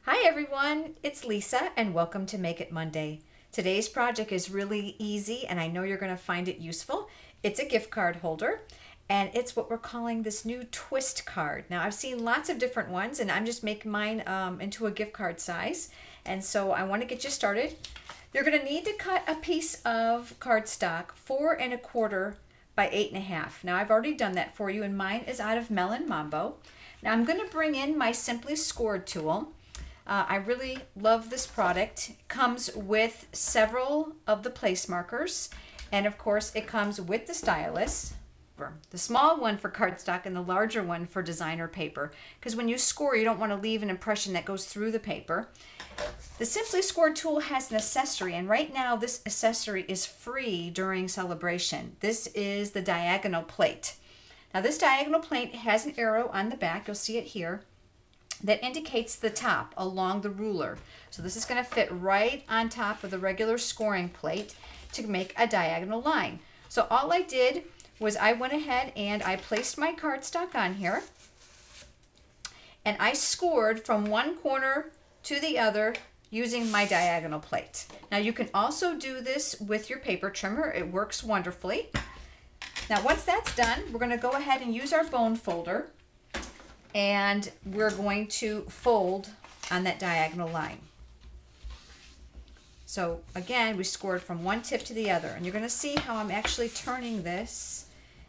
Hi everyone, it's Lisa and welcome to Make It Monday. Today's project is really easy and I know you're going to find it useful. It's a gift card holder and it's what we're calling this new twist card. Now I've seen lots of different ones and I'm just making mine into a gift card size, and so I want to get you started. You're going to need to cut a piece of cardstock 4 1/4 by 8 1/2. Now I've already done that for you and mine is out of Melon Mambo. Now I'm going to bring in my Simply Scored tool. I really love this product. It comes with several of the place markers, and of course it comes with the stylus, the small one for cardstock and the larger one for designer paper, because when you score you don't want to leave an impression that goes through the paper. The Simply Scored tool has an accessory, and right now this accessory is free during celebration. This is the diagonal plate. Now this diagonal plate has an arrow on the back, you'll see it here, that indicates the top along the ruler. So this is going to fit right on top of the regular scoring plate to make a diagonal line. So all I did was I went ahead and I placed my cardstock on here and I scored from one corner to the other using my diagonal plate. Now you can also do this with your paper trimmer. It works wonderfully. Now once that's done, we're going to go ahead and use our bone folder, and we're going to fold on that diagonal line. So again, we scored from one tip to the other, and you're going to see how I'm actually turning this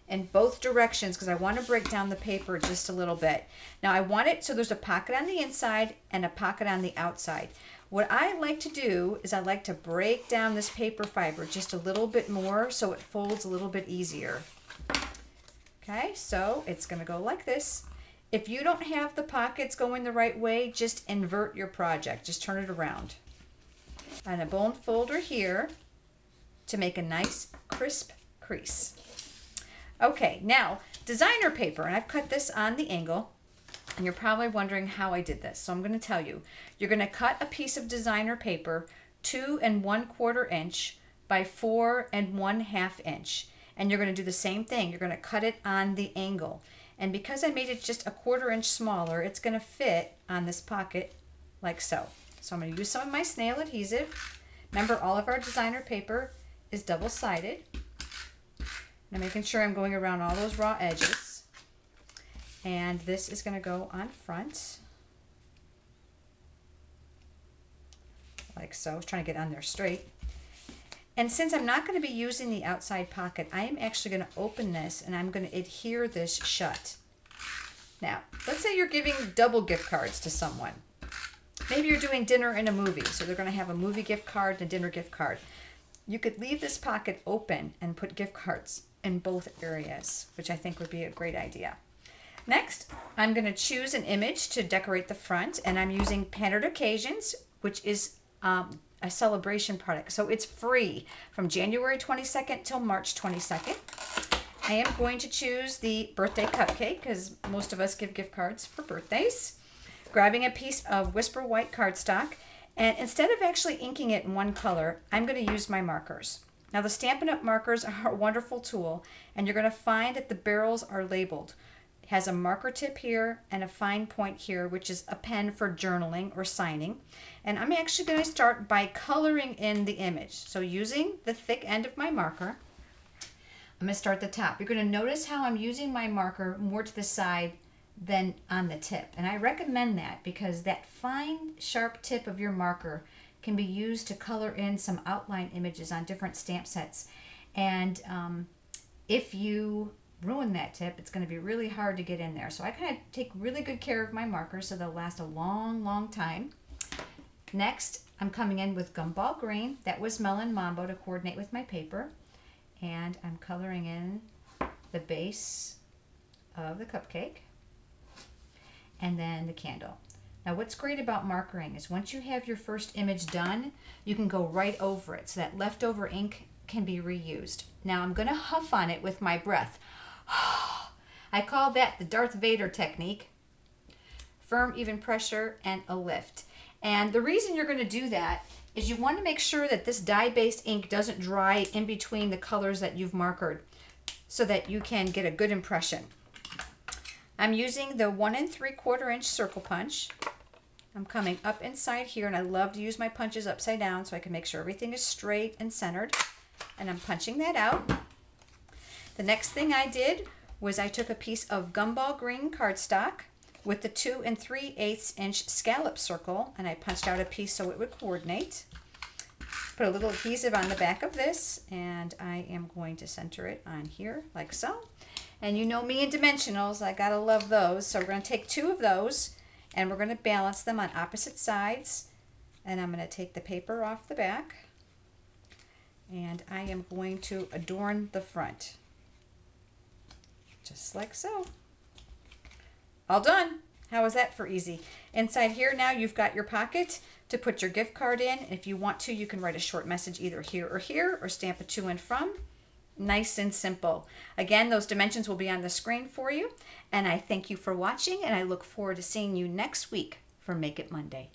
in both directions because I want to break down the paper just a little bit. Now I want it so there's a pocket on the inside and a pocket on the outside. What I like to do is I like to break down this paper fiber just a little bit more so it folds a little bit easier. Okay, so it's going to go like this. If you don't have the pockets going the right way, just invert your project. Just turn it around. And a bone folder here to make a nice crisp crease. Okay, now designer paper, and I've cut this on the angle, and you're probably wondering how I did this. So I'm going to tell you. You're going to cut a piece of designer paper 2 1/4 inch by 4 1/2 inch. And you're going to do the same thing. You're going to cut it on the angle. And because I made it just a 1/4 inch smaller, it's going to fit on this pocket like so. So I'm going to use some of my snail adhesive. Remember, all of our designer paper is double-sided. I'm making sure I'm going around all those raw edges. And this is going to go on front. Like so. I was trying to get on there straight. And since I'm not going to be using the outside pocket, I am actually going to open this and I'm going to adhere this shut. Now, let's say you're giving double gift cards to someone. Maybe you're doing dinner and a movie, so they're going to have a movie gift card and a dinner gift card. You could leave this pocket open and put gift cards in both areas, which I think would be a great idea. Next, I'm going to choose an image to decorate the front, and I'm using Patterned Occasions, which is a celebration product. So it's free from January 22nd till March 22nd. I am going to choose the birthday cupcake because most of us give gift cards for birthdays. Grabbing a piece of Whisper White cardstock, and instead of actually inking it in one color, I'm going to use my markers. Now the Stampin' Up! Markers are a wonderful tool, and you're going to find that the barrels are labeled. It has a marker tip here and a fine point here, which is a pen for journaling or signing. And I'm actually going to start by coloring in the image. So using the thick end of my marker, I'm going to start at the top. You're going to notice how I'm using my marker more to the side than on the tip. And I recommend that because that fine, sharp tip of your marker can be used to color in some outline images on different stamp sets. And if you ruin that tip, it's going to be really hard to get in there. So I kind of take really good care of my markers so they'll last a long, long time. Next, I'm coming in with Gumball Green. That was Melon Mambo to coordinate with my paper. And I'm coloring in the base of the cupcake and then the candle. Now what's great about markering is once you have your first image done, you can go right over it. So that leftover ink can be reused. Now I'm going to huff on it with my breath. I call that the Darth Vader technique. Firm, even pressure, and a lift. And the reason you're going to do that is you want to make sure that this dye-based ink doesn't dry in between the colors that you've markered so that you can get a good impression. I'm using the 1 3/4 inch circle punch. I'm coming up inside here, and I love to use my punches upside down so I can make sure everything is straight and centered. And I'm punching that out. The next thing I did was I took a piece of gumball green cardstock with the 2 3/8 inch scallop circle, and I punched out a piece so it would coordinate. Put a little adhesive on the back of this, and I am going to center it on here like so. And you know me in dimensionals, I gotta love those. So we're gonna take 2 of those and we're gonna balance them on opposite sides. And I'm gonna take the paper off the back, and I am going to adorn the front. Just like so. All done. How was that for easy? Inside here now you've got your pocket to put your gift card in. If you want to, you can write a short message either here or stamp a to and from. Nice and simple. Again, those dimensions will be on the screen for you. And I thank you for watching, and I look forward to seeing you next week for Make It Monday.